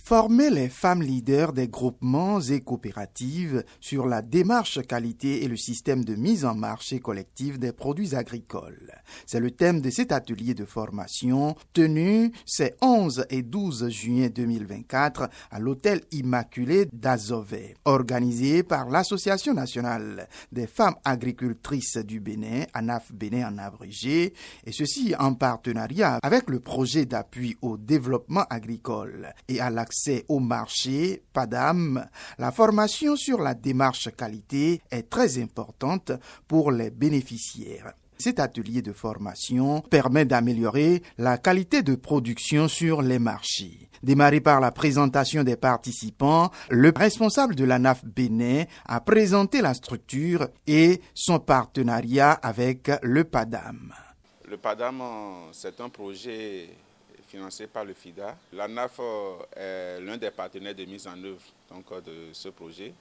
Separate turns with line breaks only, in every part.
Former les femmes leaders des groupements et coopératives sur la démarche qualité et le système de mise en marché collective des produits agricoles. C'est le thème de cet atelier de formation tenu ces 11 et 12 juin 2024 à l'hôtel Immaculé d'Azové, organisé par l'Association nationale des femmes agricultrices du Bénin, ANAF Bénin en abrégé, et ceci en partenariat avec le projet d'appui au développement agricole et à l'accès au marché, PADAM. La formation sur la démarche qualité est très importante pour les bénéficiaires. Cet atelier de formation permet d'améliorer la qualité de production sur les marchés. Démarré par la présentation des participants, le responsable de l'ANAF Bénin a présenté la structure et son partenariat avec le PADAM.
Le PADAM, c'est un projet financé par le FIDA. L'ANAF est l'un des partenaires de mise en œuvre de ce projet.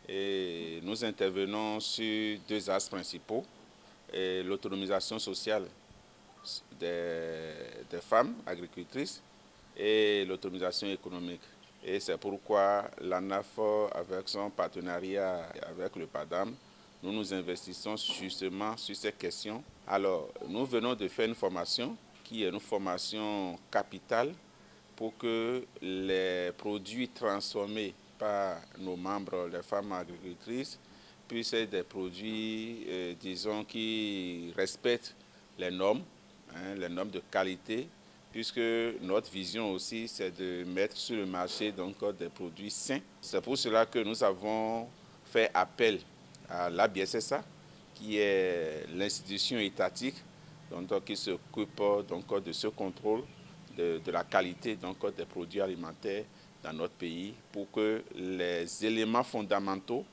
Et nous intervenons sur deux axes principaux. L'autonomisation sociale des femmes agricultrices et l'autonomisation économique. Et c'est pourquoi l'ANAF, avec son partenariat avec le PADAM, nous investissons justement sur ces questions. Alors, nous venons de faire une formation qui est une formation capitale pour que les produits transformés par nos membres, les femmes agricultrices, puissent être des produits, qui respectent les normes de qualité, puisque notre vision aussi, c'est de mettre sur le marché des produits sains. C'est pour cela que nous avons fait appel à l'ABSSA, qui est l'institution étatique qui s'occupe de ce contrôle de la qualité des produits alimentaires dans notre pays, pour que les éléments fondamentaux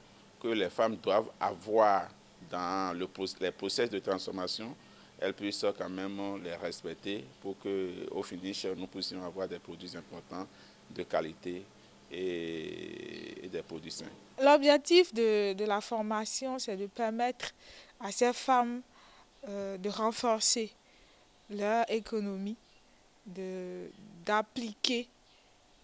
que les femmes doivent avoir dans les process de transformation, elles puissent quand même les respecter pour qu'au finish, nous puissions avoir des produits importants de qualité et des produits sains.
L'objectif de la formation, c'est de permettre à ces femmes de renforcer leur économie, d'appliquer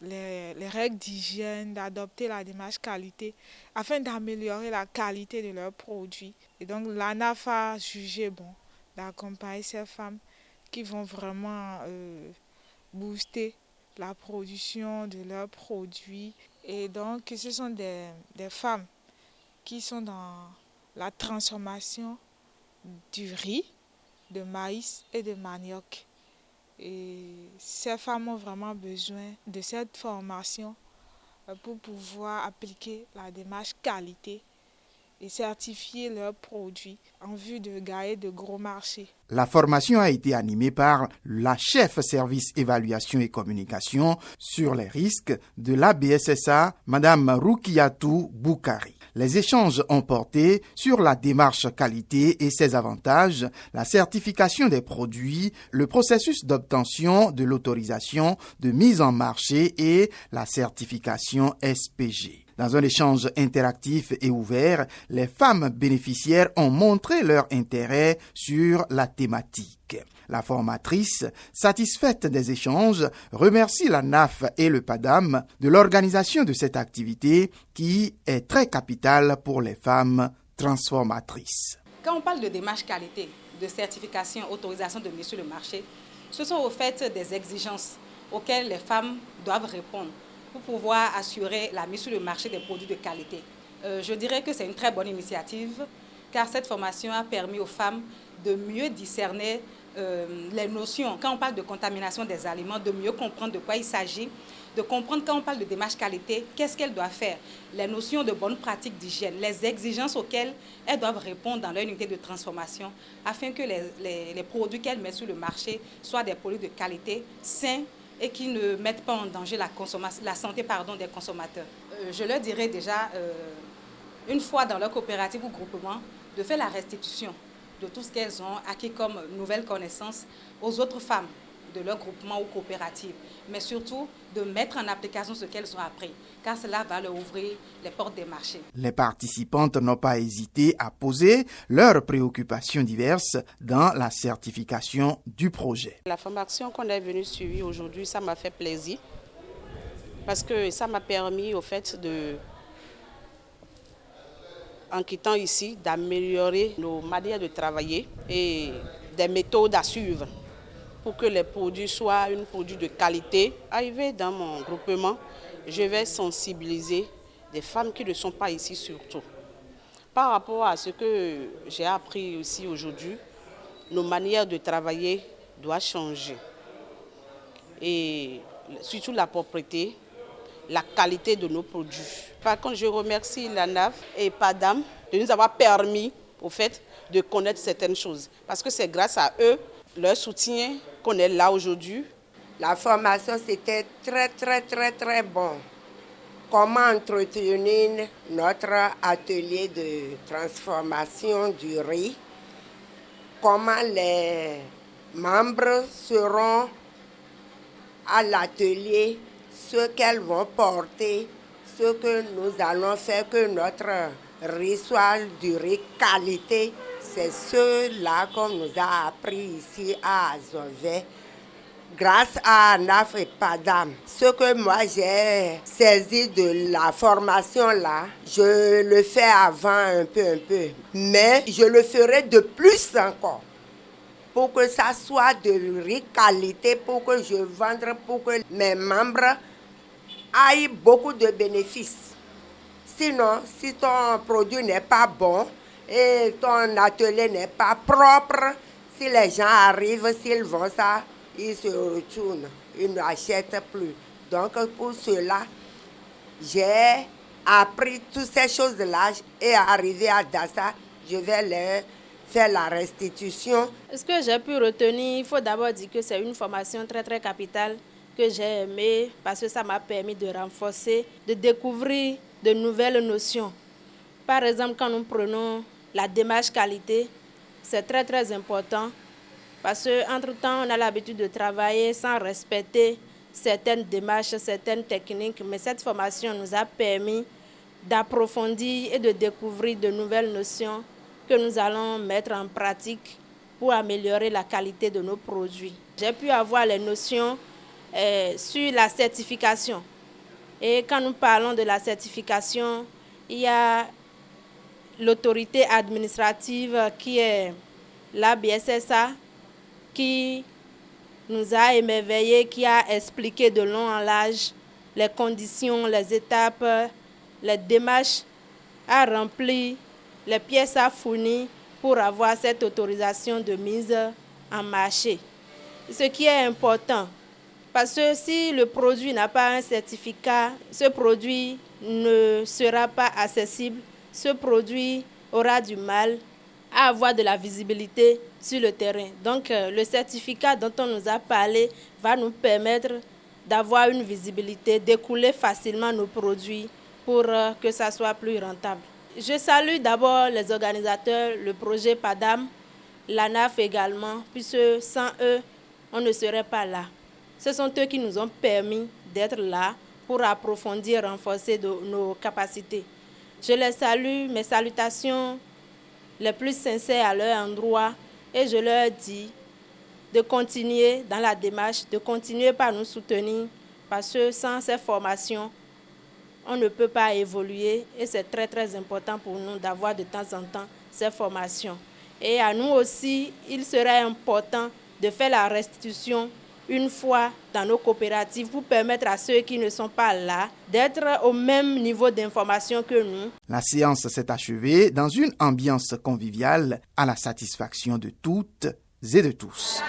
les règles d'hygiène, d'adopter la démarche qualité afin d'améliorer la qualité de leurs produits. Et donc l'ANAF a jugé bon d'accompagner ces femmes qui vont vraiment booster la production de leurs produits. Et donc ce sont des femmes qui sont dans la transformation du riz, de maïs et de manioc. Et ces femmes ont vraiment besoin de cette formation pour pouvoir appliquer la démarche qualité et certifier leurs produits en vue de gagner de gros marchés.
La formation a été animée par la chef service évaluation et communication sur les risques de l'ABSSA, Madame Roukiatou Boukari. Les échanges ont porté sur la démarche qualité et ses avantages, la certification des produits, le processus d'obtention de l'autorisation de mise en marché et la certification SPG. Dans un échange interactif et ouvert, les femmes bénéficiaires ont montré leur intérêt sur la thématique. La formatrice, satisfaite des échanges, remercie la NAF et le PADAM de l'organisation de cette activité qui est très capitale pour les femmes transformatrices.
Quand on parle de démarche qualité, de certification, autorisation de mise sur le marché, ce sont au fait des exigences auxquelles les femmes doivent répondre pour pouvoir assurer la mise sur le marché des produits de qualité. Je dirais que c'est une très bonne initiative car cette formation a permis aux femmes de mieux discerner les notions. Quand on parle de contamination des aliments, de mieux comprendre de quoi il s'agit, de comprendre quand on parle de démarche qualité, qu'est-ce qu'elles doivent faire, les notions de bonnes pratiques d'hygiène, les exigences auxquelles elles doivent répondre dans leur unité de transformation afin que les produits qu'elles mettent sur le marché soient des produits de qualité, sains, et qui ne mettent pas en danger la santé des consommateurs. Je leur dirais déjà, une fois dans leur coopérative ou groupement, de faire la restitution de tout ce qu'elles ont acquis comme nouvelles connaissances aux autres femmes de leur groupement ou coopérative, mais surtout de mettre en application ce qu'elles ont appris, car cela va leur ouvrir les portes des marchés.
Les participantes n'ont pas hésité à poser leurs préoccupations diverses dans la certification du projet.
La formation qu'on est venu suivre aujourd'hui, ça m'a fait plaisir. parce que ça m'a permis au fait en quittant ici, d'améliorer nos manières de travailler et des méthodes à suivre pour que les produits soient un produit de qualité. Arrivé dans mon groupement, je vais sensibiliser des femmes qui ne sont pas ici surtout. Par rapport à ce que j'ai appris aussi aujourd'hui, nos manières de travailler doivent changer. Et surtout la propreté, la qualité de nos produits. Par contre, je remercie l'ANAF et PADAM de nous avoir permis au fait de connaître certaines choses. Parce que c'est grâce à eux, leur soutien, qu'on est là aujourd'hui.
La formation, c'était très bon. Comment entretenir notre atelier de transformation du riz. Comment les membres seront à l'atelier, ce qu'elles vont porter, ce que nous allons faire, que notre riz soit du riz qualité. C'est cela qu'on nous a appris ici à Azové, grâce à ANAF et PADAM. Ce que moi j'ai saisi de la formation là, je le fais avant un peu. Mais je le ferai de plus encore, pour que ça soit de riz qualité, pour que je vende, pour que mes membres aient beaucoup de bénéfices. Sinon, si ton produit n'est pas bon et ton atelier n'est pas propre, si les gens arrivent, s'ils vont ça, ils se retournent, ils n'achètent plus. Donc pour cela, j'ai appris toutes ces choses-là et arrivé à Dassa, je vais leur faire la restitution.
Ce que j'ai pu retenir, il faut d'abord dire que c'est une formation très capitale que j'ai aimée parce que ça m'a permis de renforcer, de découvrir de nouvelles notions. Par exemple, quand nous prenons la démarche qualité, c'est très important parce qu'entre-temps, on a l'habitude de travailler sans respecter certaines démarches, certaines techniques, mais cette formation nous a permis d'approfondir et de découvrir de nouvelles notions que nous allons mettre en pratique pour améliorer la qualité de nos produits. J'ai pu avoir les notions sur la certification. Et quand nous parlons de la certification, il y a l'autorité administrative qui est la BSSA, qui nous a émerveillés, qui a expliqué de long en large les conditions, les étapes, les démarches à remplir, les pièces à fournir pour avoir cette autorisation de mise en marché. Ce qui est important, parce que si le produit n'a pas un certificat, ce produit ne sera pas accessible, ce produit aura du mal à avoir de la visibilité sur le terrain. Donc le certificat dont on nous a parlé va nous permettre d'avoir une visibilité, d'écouler facilement nos produits pour que ça soit plus rentable. Je salue d'abord les organisateurs, le projet PADAM, l'ANAF également, puisque sans eux, on ne serait pas là. Ce sont eux qui nous ont permis d'être là pour approfondir, renforcer nos capacités. Je les salue, mes salutations les plus sincères à leur endroit, et je leur dis de continuer dans la démarche, de continuer par nous soutenir, parce que sans ces formations, on ne peut pas évoluer et c'est très important pour nous d'avoir de temps en temps ces formations. Et à nous aussi, il serait important de faire la restitution une fois dans nos coopératives pour permettre à ceux qui ne sont pas là d'être au même niveau d'information que nous.
La séance s'est achevée dans une ambiance conviviale à la satisfaction de toutes et de tous.